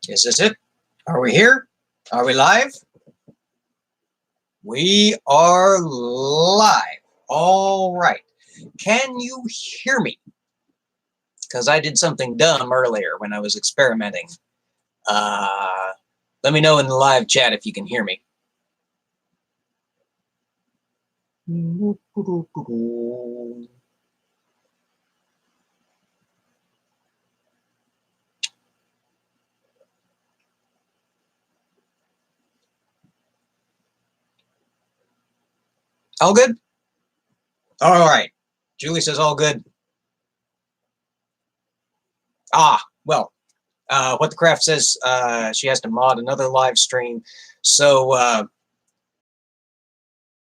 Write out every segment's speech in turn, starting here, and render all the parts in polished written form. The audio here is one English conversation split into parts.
Is this it? Are we here? Are we live? We are live. All right. Can you hear me? Because I did something dumb earlier when I was experimenting. Let me know in the live chat if you can hear me. All good? All right. Julie says all good. Well, What the Craft says she has to mod another live stream. So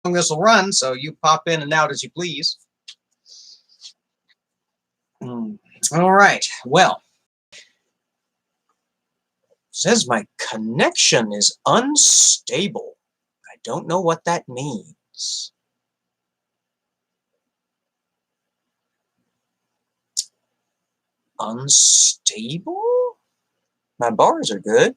this will run, so you pop in and out as you please. All right. Well, says my connection is unstable. I don't know what that means. Unstable? My bars are good.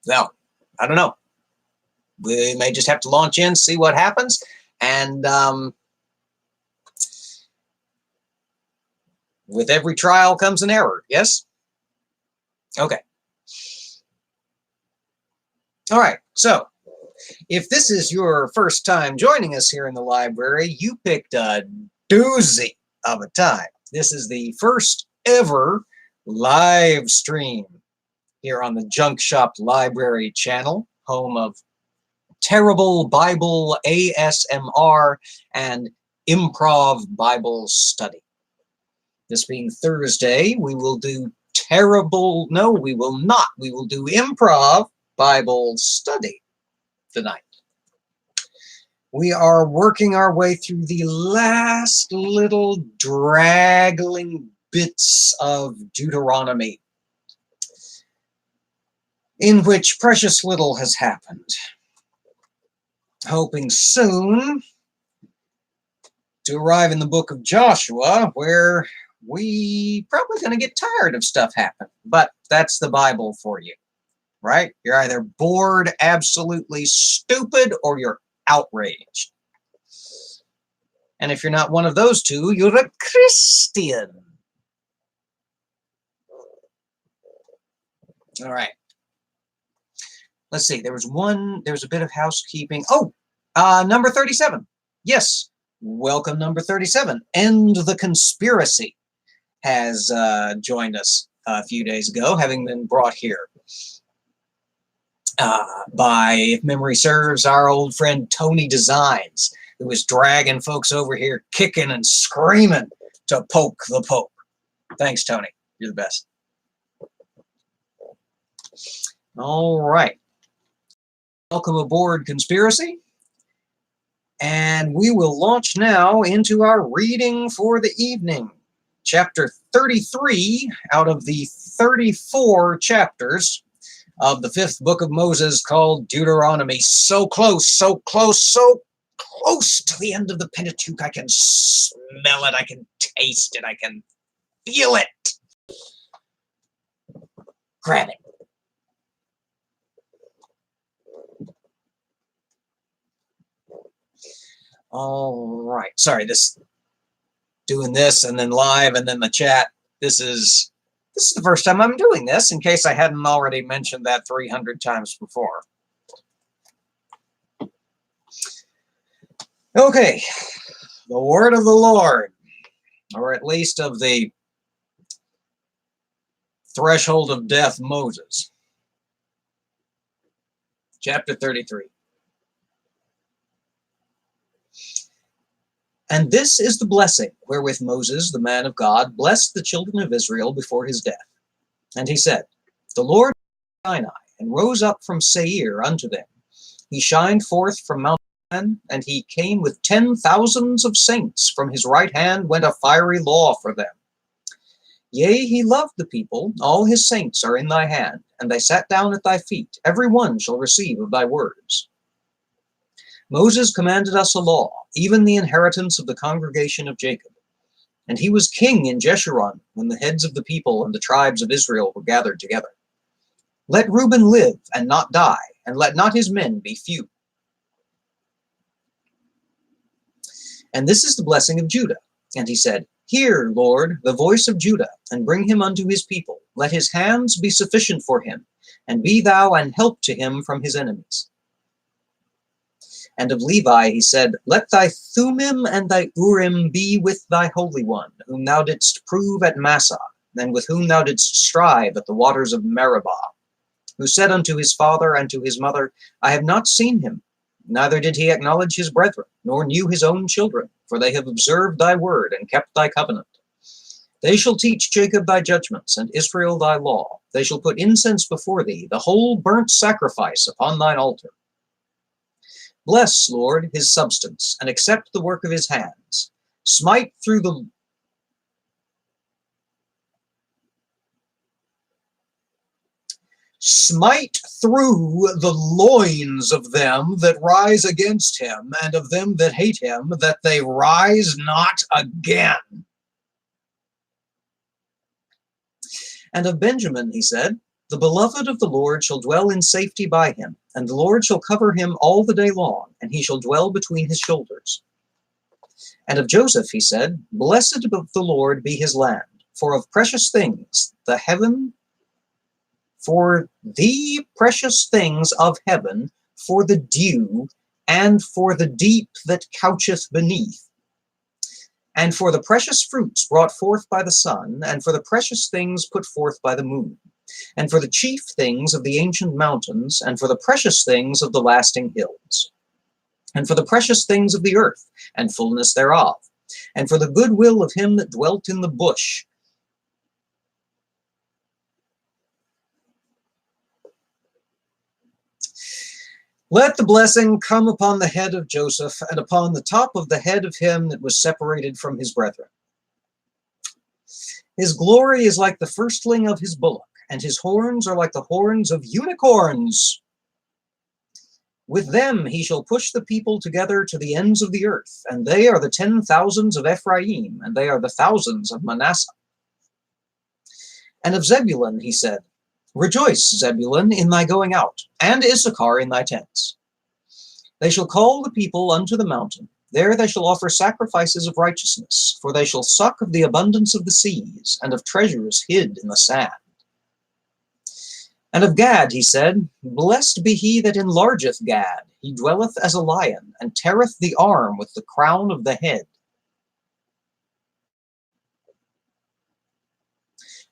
Well, I don't know. We may just have to launch in, see what happens, and with every trial comes an error, yes? Okay. All right, so if this is your first time joining us here in the library, you picked a doozy of a time. This is the first ever live stream here on the Junk Shop Library channel, home of Terrible Bible ASMR and Improv Bible Study. This being Thursday, we will do we will not. We will do Improv Bible Study tonight. We are working our way through the last little draggling bits of Deuteronomy, in which precious little has happened. Hoping soon to arrive in the book of Joshua, where we probably going to get tired of stuff happening. But that's the Bible for you, right? You're either bored, absolutely stupid, or you're outraged. And if you're not one of those two, you're a Christian. All right. Let's see. There was a bit of housekeeping. Number 37. Yes. Welcome, number 37. End the Conspiracy has joined us a few days ago, having been brought here by, if memory serves, our old friend Tony Designs, who was dragging folks over here kicking and screaming to poke the Pope. Thanks, Tony. You're the best. All right. Welcome aboard, Conspiracy. And we will launch now into our reading for the evening. Chapter 33 out of the 34 chapters of the 5th book of Moses, called Deuteronomy. So close, so close, so close to the end of the Pentateuch. I can smell it, I can taste it, I can feel it. Grab it. All right. Sorry, doing this and then live and then the chat. This is the first time I'm doing this, in case I hadn't already mentioned that 300 times before. Okay. The word of the Lord, or at least of the threshold of death Moses. Chapter 33. And this is the blessing wherewith Moses, the man of God, blessed the children of Israel before his death. And he said, The Lord Sinai, and rose up from Seir unto them. He shined forth from Mount Sinai, and he came with 10,000s of saints. From his right hand went a fiery law for them. Yea, he loved the people, all his saints are in thy hand, and they sat down at thy feet. Every one shall receive of thy words. Moses commanded us a law, even the inheritance of the congregation of Jacob. And he was king in Jeshurun when the heads of the people and the tribes of Israel were gathered together. Let Reuben live and not die, and let not his men be few. And this is the blessing of Judah. And he said, Hear, Lord, the voice of Judah, and bring him unto his people. Let his hands be sufficient for him, and be thou an help to him from his enemies. And of Levi he said, Let thy Thummim and thy Urim be with thy Holy One, whom thou didst prove at Massah, and with whom thou didst strive at the waters of Meribah, who said unto his father and to his mother, I have not seen him, neither did he acknowledge his brethren, nor knew his own children, for they have observed thy word and kept thy covenant. They shall teach Jacob thy judgments, and Israel thy law. They shall put incense before thee, the whole burnt sacrifice upon thine altar. Bless, Lord, his substance, and accept the work of his hands. Smite through the loins of them that rise against him, and of them that hate him, that they rise not again. And of Benjamin he said, The beloved of the Lord shall dwell in safety by him, and the Lord shall cover him all the day long, and he shall dwell between his shoulders. And of Joseph he said, Blessed of the Lord be his land, for of precious things the heaven, for the precious things of heaven, for the dew, and for the deep that coucheth beneath, and for the precious fruits brought forth by the sun, and for the precious things put forth by the moon, and for the chief things of the ancient mountains, and for the precious things of the lasting hills, and for the precious things of the earth, and fullness thereof, and for the goodwill of him that dwelt in the bush. Let the blessing come upon the head of Joseph, and upon the top of the head of him that was separated from his brethren. His glory is like the firstling of his bullock, and his horns are like the horns of unicorns. With them he shall push the people together to the ends of the earth, and they are the 10,000s of Ephraim, and they are the thousands of Manasseh. And of Zebulun he said, Rejoice, Zebulun, in thy going out, and Issachar in thy tents. They shall call the people unto the mountain. There they shall offer sacrifices of righteousness, for they shall suck of the abundance of the seas, and of treasures hid in the sand. And of Gad he said, Blessed be he that enlargeth Gad. He dwelleth as a lion, and teareth the arm with the crown of the head.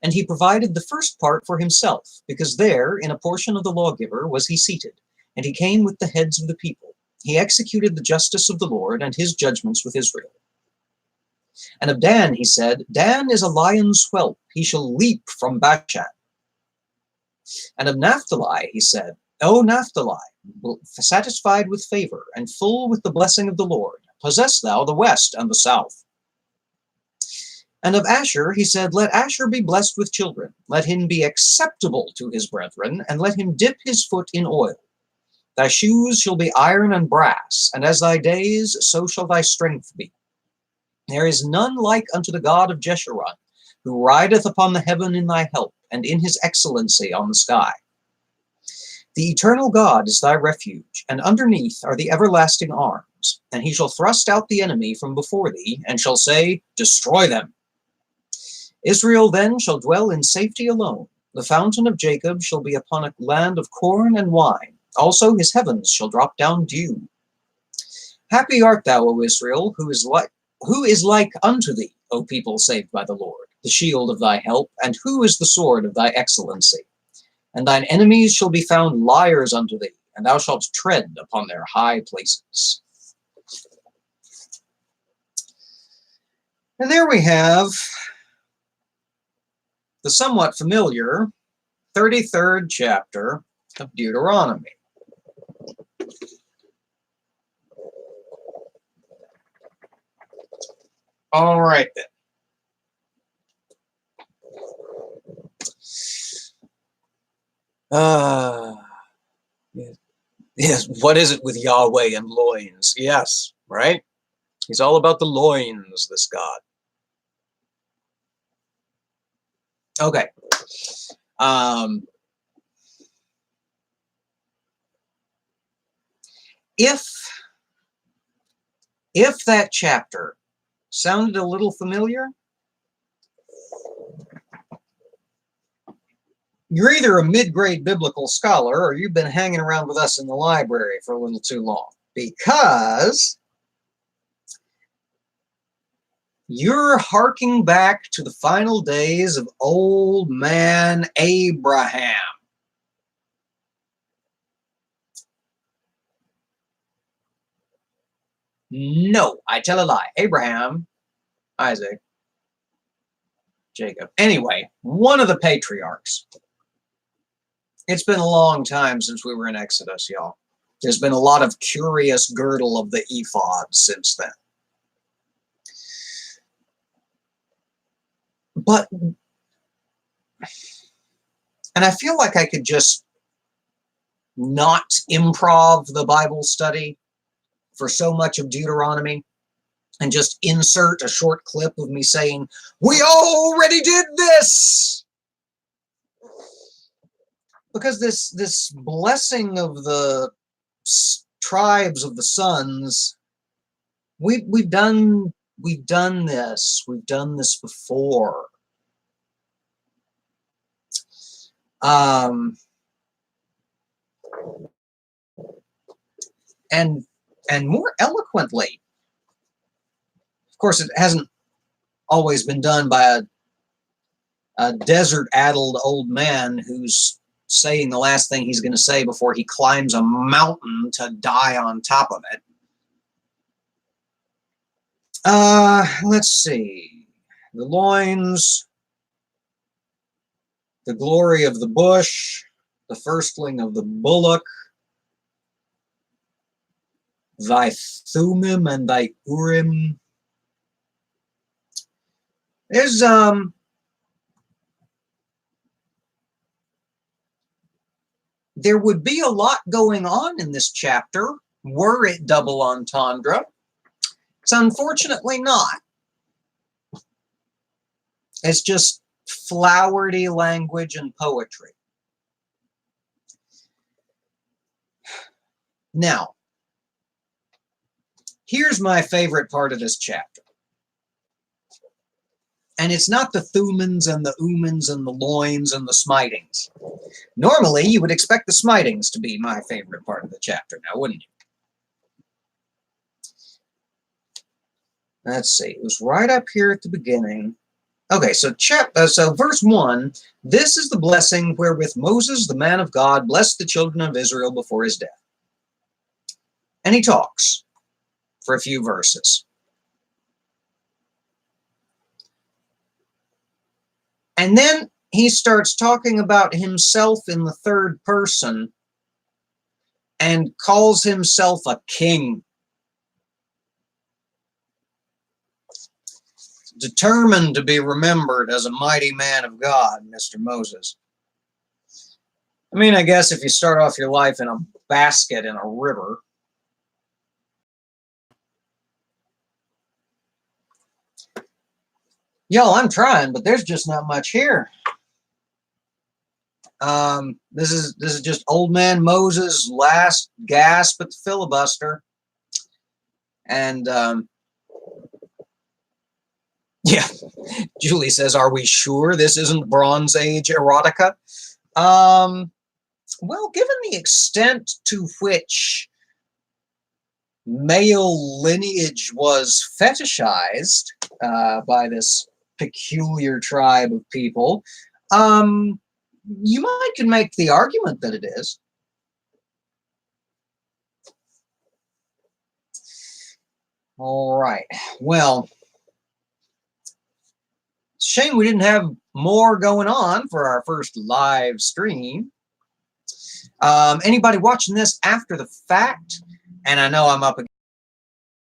And he provided the first part for himself, because there, in a portion of the lawgiver, was he seated, and he came with the heads of the people. He executed the justice of the Lord and his judgments with Israel. And of Dan he said, Dan is a lion's whelp, he shall leap from Bashan. And of Naphtali he said, O Naphtali, satisfied with favor, and full with the blessing of the Lord, possess thou the west and the south. And of Asher he said, Let Asher be blessed with children, let him be acceptable to his brethren, and let him dip his foot in oil. Thy shoes shall be iron and brass, and as thy days, so shall thy strength be. There is none like unto the God of Jeshurun, who rideth upon the heaven in thy help, and in his excellency on the sky. The eternal God is thy refuge, and underneath are the everlasting arms, and he shall thrust out the enemy from before thee, and shall say, Destroy them. Israel then shall dwell in safety alone. The fountain of Jacob shall be upon a land of corn and wine. Also his heavens shall drop down dew. Happy art thou, O Israel, who is like unto thee, O people saved by the Lord, the shield of thy help, and who is the sword of thy excellency. And thine enemies shall be found liars unto thee, and thou shalt tread upon their high places. And there we have the somewhat familiar 33rd chapter of Deuteronomy. All right then. Yes, what is it with Yahweh and loins? Yes, right? He's all about the loins, this God. Okay. If that chapter sounded a little familiar, you're either a mid-grade biblical scholar or you've been hanging around with us in the library for a little too long, because you're harking back to the final days of old man Abraham. No, I tell a lie. Abraham, Isaac, Jacob. Anyway, one of the patriarchs. It's been a long time since we were in Exodus, y'all. There's been a lot of curious girdle of the ephod since then. But, and I feel like I could just not improv the Bible study for so much of Deuteronomy and just insert a short clip of me saying, "We already did this!" Because this blessing of the tribes of the sons, we've done this. We've done this before. And more eloquently. Of course, it hasn't always been done by a desert-addled old man who's saying the last thing he's going to say before he climbs a mountain to die on top of it. Let's see. The loins, the glory of the bush, the firstling of the bullock, thy Thummim and thy Urim. There's there would be a lot going on in this chapter were it double entendre. It's unfortunately not. It's just flowery language and poetry. Now, here's my favorite part of this chapter. And it's not the Thummins and the Umins and the loins and the smitings. Normally, you would expect the smitings to be my favorite part of the chapter now, wouldn't you? Let's see. It was right up here at the beginning. Okay, so verse 1, this is the blessing wherewith Moses, the man of God, blessed the children of Israel before his death. And he talks for a few verses. And then he starts talking about himself in the third person and calls himself a king. Determined to be remembered as a mighty man of God, Mr. Moses. I mean, I guess if you start off your life in a basket in a river, y'all, I'm trying, but there's just not much here. This is just old man Moses' last gasp at the filibuster. And yeah, Julie says, "Are we sure this isn't Bronze Age erotica?" Well, given the extent to which male lineage was fetishized by this peculiar tribe of people, you might can make the argument that it is. All right. Well, shame we didn't have more going on for our first live stream. Anybody watching this after the fact? And I know I'm up against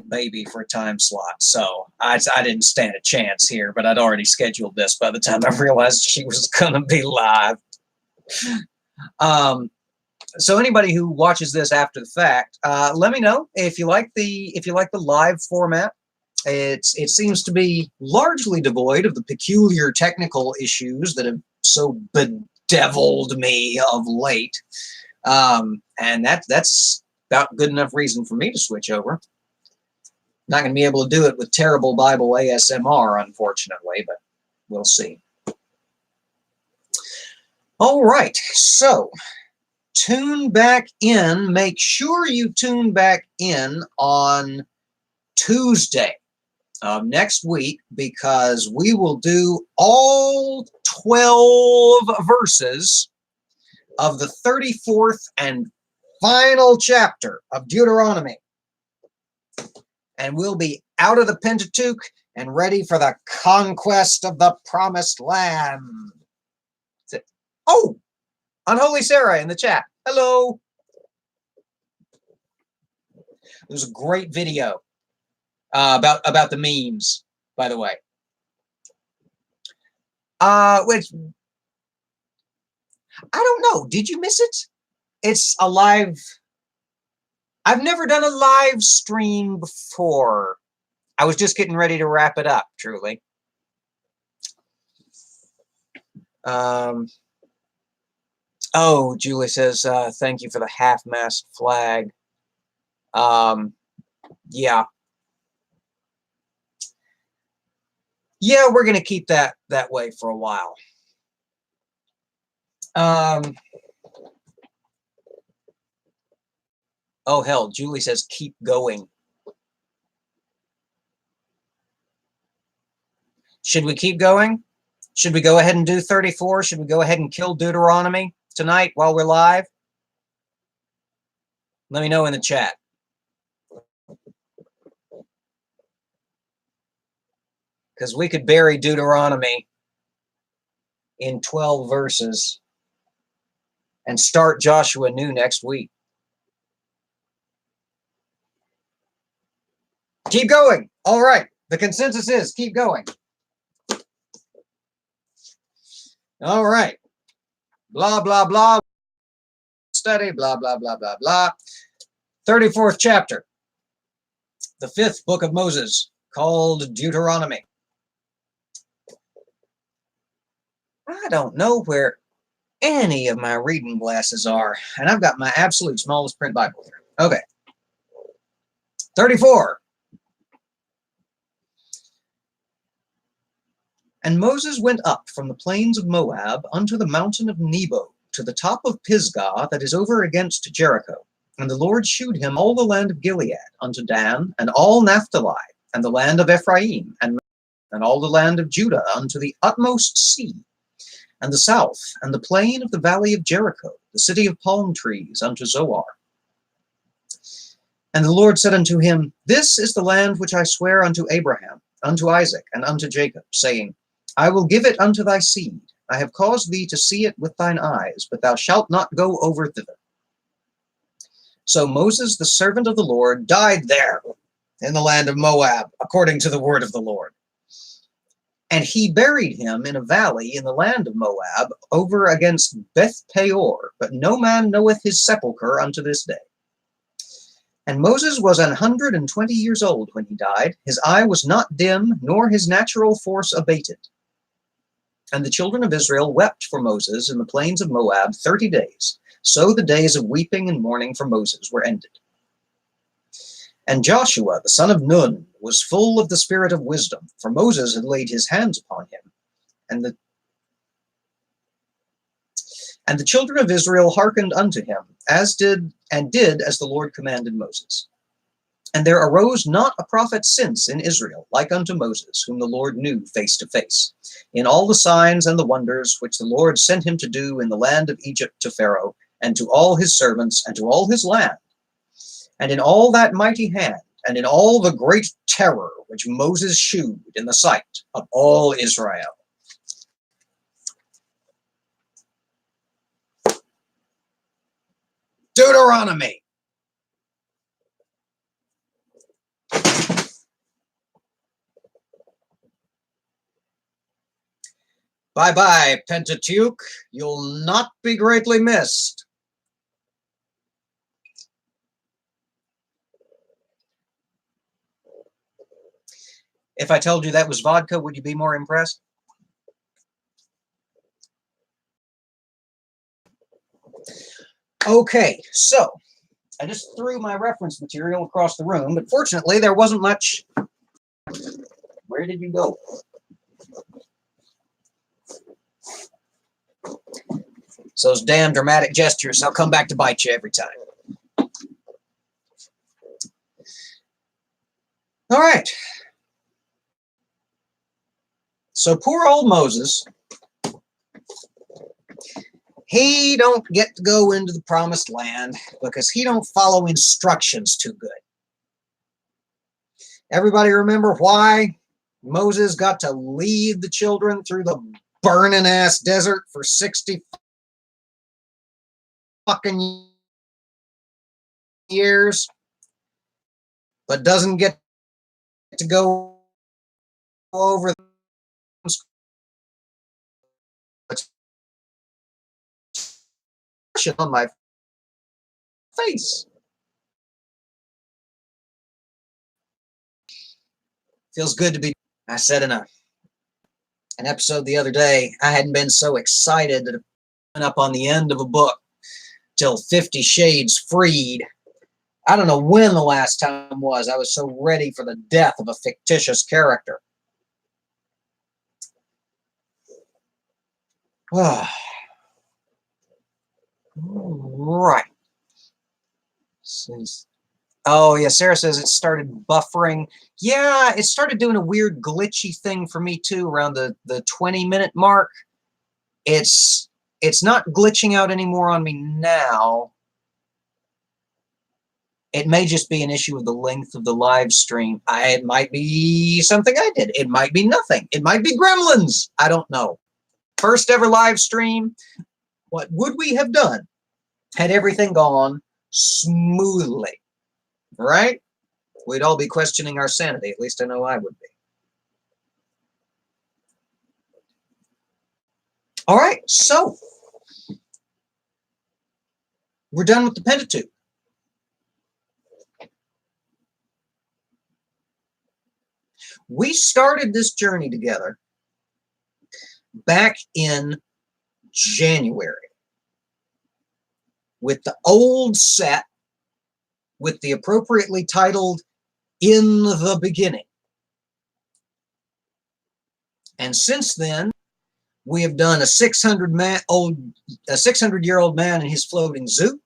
baby for a time slot, so I didn't stand a chance here, but I'd already scheduled this by the time I realized she was gonna be live. So anybody who watches this after the fact, let me know if you like the live format. It seems to be largely devoid of the peculiar technical issues that have so bedeviled me of late. And that's about good enough reason for me to switch over. Not going to be able to do it with terrible Bible ASMR, unfortunately, but we'll see. All right, so tune back in. Make sure you tune back in on Tuesday of next week, because we will do all 12 verses of the 34th and final chapter of Deuteronomy. And we'll be out of the Pentateuch and ready for the conquest of the promised land. Oh, Unholy Sarah in the chat. Hello. There's a great video about the memes, by the way. Which I don't know. Did you miss it? It's a live. I've never done a live stream before. I was just getting ready to wrap it up, truly. Oh, Julie says, thank you for the half-mast flag. Yeah. Yeah, we're going to keep that way for a while. Oh, hell, Julie says, keep going. Should we keep going? Should we go ahead and do 34? Should we go ahead and kill Deuteronomy tonight while we're live? Let me know in the chat. Because we could bury Deuteronomy in 12 verses and start Joshua new next week. Keep going. All right. The consensus is keep going. All right. Blah, blah, blah. Study, blah, blah, blah, blah, blah. 34th chapter. The 5th book of Moses, called Deuteronomy. I don't know where any of my reading glasses are, and I've got my absolute smallest print Bible here. Okay. 34. And Moses went up from the plains of Moab unto the mountain of Nebo, to the top of Pisgah that is over against Jericho. And the Lord shewed him all the land of Gilead unto Dan, and all Naphtali, and the land of Ephraim, and all the land of Judah unto the utmost sea, and the south, and the plain of the valley of Jericho, the city of palm trees, unto Zoar. And the Lord said unto him, This is the land which I swear unto Abraham, unto Isaac, and unto Jacob, saying, I will give it unto thy seed. I have caused thee to see it with thine eyes, but thou shalt not go over thither. So Moses, the servant of the Lord, died there in the land of Moab, according to the word of the Lord. And he buried him in a valley in the land of Moab, over against Beth Peor, but no man knoweth his sepulchre unto this day. And Moses was 120 years old when he died. His eye was not dim, nor his natural force abated. And the children of Israel wept for Moses in the plains of Moab 30 days. So the days of weeping and mourning for Moses were ended. And Joshua, the son of Nun, was full of the spirit of wisdom, for Moses had laid his hands upon him. And the children of Israel hearkened unto him, as did as the Lord commanded Moses. And there arose not a prophet since in Israel, like unto Moses, whom the Lord knew face to face, in all the signs and the wonders which the Lord sent him to do in the land of Egypt to Pharaoh, and to all his servants, and to all his land, and in all that mighty hand, and in all the great terror which Moses shewed in the sight of all Israel. Deuteronomy. Bye-bye, Pentateuch. You'll not be greatly missed. If I told you that was vodka, would you be more impressed? Okay, so I just threw my reference material across the room, but fortunately there wasn't much. Where did you go? So those damn dramatic gestures, they'll come back to bite you every time. All right. So poor old Moses, he don't get to go into the promised land because he don't follow instructions too good. Everybody remember why Moses got to lead the children through the burning ass desert for 60 fucking years, but doesn't get to go over on my face. Feels good to be. I said in an episode the other day, I hadn't been so excited that I've been up on the end of a book till 50 Shades Freed. I don't know when the last time was. I was so ready for the death of a fictitious character. Right. Oh, yeah, Sarah says it started buffering. Yeah, it started doing a weird glitchy thing for me too around the 20-minute mark. It's not glitching out anymore on me now. It may just be an issue of the length of the live stream. It might be something I did. It might be nothing. It might be gremlins. I don't know. First ever live stream. What would we have done had everything gone smoothly? Right? We'd all be questioning our sanity. At least I know I would be. All right, so we're done with the Pentateuch. We started this journey together back in January with the old set with the appropriately titled In the Beginning. And since then, we have done a 600-year-old man and his floating zoo.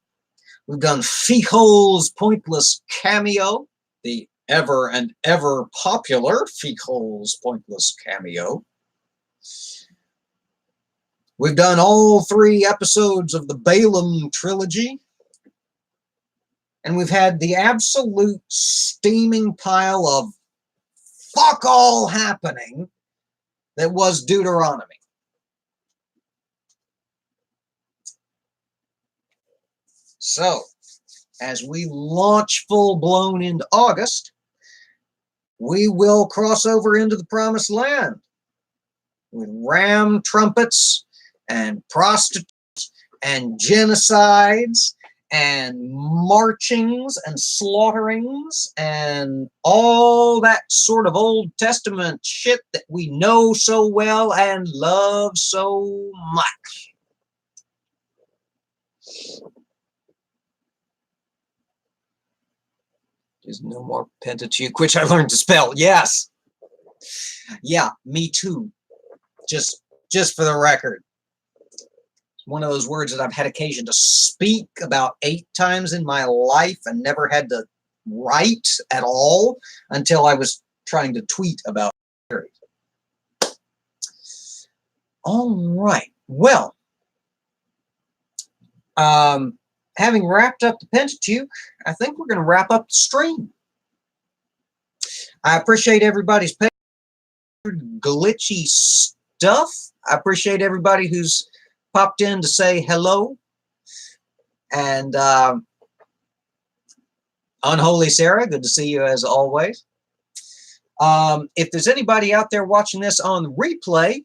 We've done Fichol's Pointless Cameo, the ever and ever popular Fichol's Pointless Cameo. We've done all 3 episodes of the Balaam trilogy. And we've had the absolute steaming pile of fuck all happening that was Deuteronomy. So, as we launch full-blown into August, we will cross over into the Promised Land with ram trumpets and prostitutes and genocides and marchings and slaughterings and all that sort of Old Testament shit that we know so well and love so much. There's no more Pentateuch, which I learned to spell. Yes. Yeah, me too. Just for the record. It's one of those words that I've had occasion to speak about 8 times in my life and never had to write at all until I was trying to tweet about it. All right. Well, having wrapped up the Pentateuch, I think we're going to wrap up the stream. I appreciate everybody's glitchy stuff. I appreciate everybody who's popped in to say hello. And Unholy Sarah, good to see you as always. If there's anybody out there watching this on replay,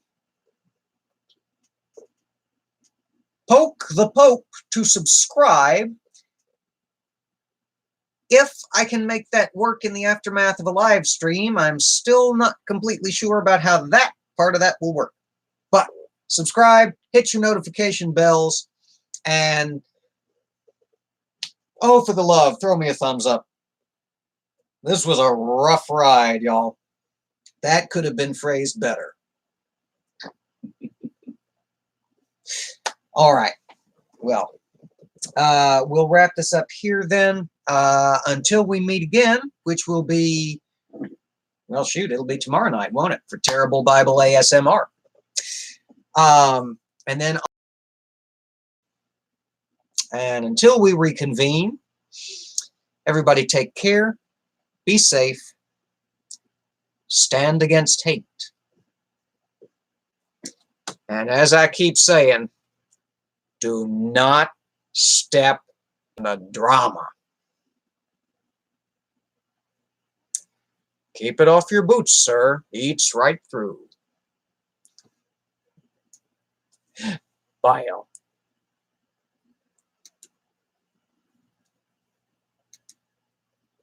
poke the Pope to subscribe if I can make that work in the aftermath of a live stream. I'm still not completely sure about how that part of that will work. But subscribe, hit your notification bells, and oh, for the love, throw me a thumbs up. This was a rough ride, y'all. That could have been phrased better. All right. Well, we'll wrap this up here then. Until we meet again, which will be, well, shoot, it'll be tomorrow night, won't it? For Terrible Bible ASMR. And until we reconvene, everybody take care, be safe, stand against hate. And as I keep saying, do not step in the drama. Keep it off your boots, sir. Eats right through. Bye, y'all.